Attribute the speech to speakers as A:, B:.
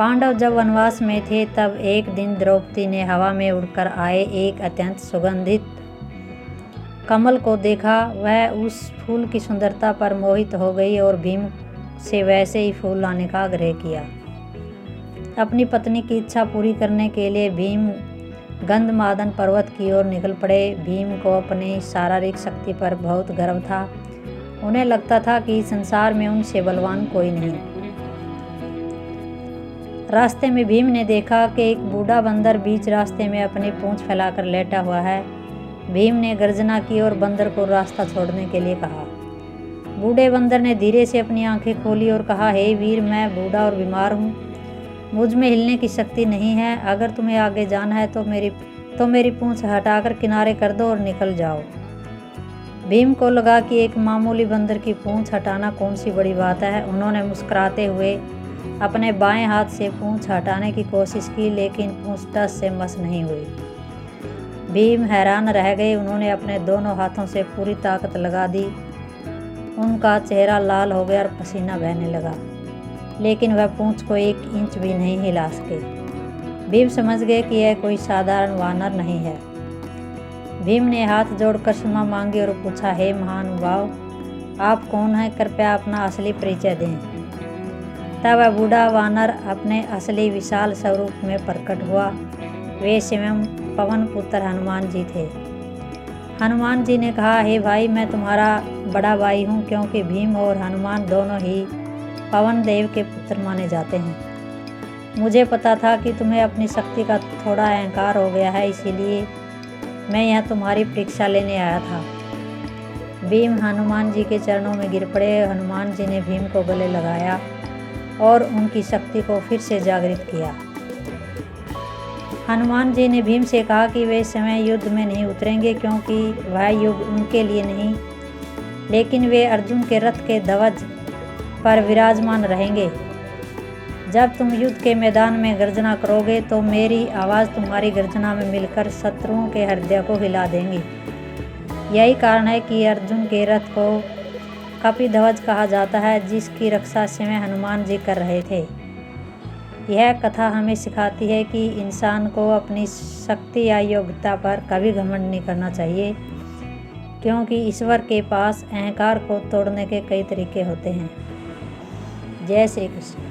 A: पांडव जब वनवास में थे तब एक दिन द्रौपदी ने हवा में उड़कर आए एक अत्यंत सुगंधित कमल को देखा। वह उस फूल की सुंदरता पर मोहित हो गई और भीम से वैसे ही फूल लाने का आग्रह किया। अपनी पत्नी की इच्छा पूरी करने के लिए भीम गंधमादन पर्वत की ओर निकल पड़े। भीम को अपनी शारीरिक शक्ति पर बहुत गर्व था। उन्हें लगता था कि संसार में उनसे बलवान कोई नहीं। रास्ते में भीम ने देखा कि एक बूढ़ा बंदर बीच रास्ते में अपनी पूंछ फैलाकर लेटा हुआ है। भीम ने गर्जना की और बंदर को रास्ता छोड़ने के लिए कहा। बूढ़े बंदर ने धीरे से अपनी आंखें खोली और कहा, हे वीर, मैं बूढ़ा और बीमार हूँ, मुझ में हिलने की शक्ति नहीं है। अगर तुम्हें आगे जाना है तो मेरी पूंछ हटाकर किनारे कर दो और निकल जाओ। भीम को लगा कि एक मामूली बंदर की पूंछ हटाना कौन सी बड़ी बात है। उन्होंने मुस्कुराते हुए अपने बाएं हाथ से पूंछ हटाने की कोशिश की, लेकिन पूंछ टस से मस नहीं हुई। भीम हैरान रह गए। उन्होंने अपने दोनों हाथों से पूरी ताकत लगा दी। उनका चेहरा लाल हो गया और पसीना बहने लगा, लेकिन वह पूंछ को 1 इंच भी नहीं हिला सके। भीम समझ गए कि यह कोई साधारण वानर नहीं है। भीम ने हाथ जोड़कर क्षमा मांगी और पूछा, हे महानुभाव, आप कौन हैं? कृपया अपना असली परिचय दें। तब वह बूढ़ा वानर अपने असली विशाल स्वरूप में प्रकट हुआ। वे स्वयं पवन पुत्र हनुमान जी थे। हनुमान जी ने कहा, हे भाई, मैं तुम्हारा बड़ा भाई हूँ, क्योंकि भीम और हनुमान दोनों ही पवन देव के पुत्र माने जाते हैं। मुझे पता था कि तुम्हें अपनी शक्ति का थोड़ा अहंकार हो गया है, इसीलिए मैं यहाँ तुम्हारी परीक्षा लेने आया था। भीम हनुमान जी के चरणों में गिर पड़े। हनुमान जी ने भीम को गले लगाया और उनकी शक्ति को फिर से जागृत किया। हनुमान जी ने भीम से कहा कि वे इस समय युद्ध में नहीं उतरेंगे, क्योंकि वह युग उनके लिए नहीं, लेकिन वे अर्जुन के रथ के ध्वज पर विराजमान रहेंगे। जब तुम युद्ध के मैदान में गर्जना करोगे तो मेरी आवाज़ तुम्हारी गर्जना में मिलकर शत्रुओं के हृदय को हिला देंगी। यही कारण है कि अर्जुन के रथ को कपिध्वज कहा जाता है, जिसकी रक्षा स्वयं हनुमान जी कर रहे थे। यह कथा हमें सिखाती है कि इंसान को अपनी शक्ति या योग्यता पर कभी घमंड नहीं करना चाहिए, क्योंकि ईश्वर के पास अहंकार को तोड़ने के कई तरीके होते हैं। जय श्री कृष्ण।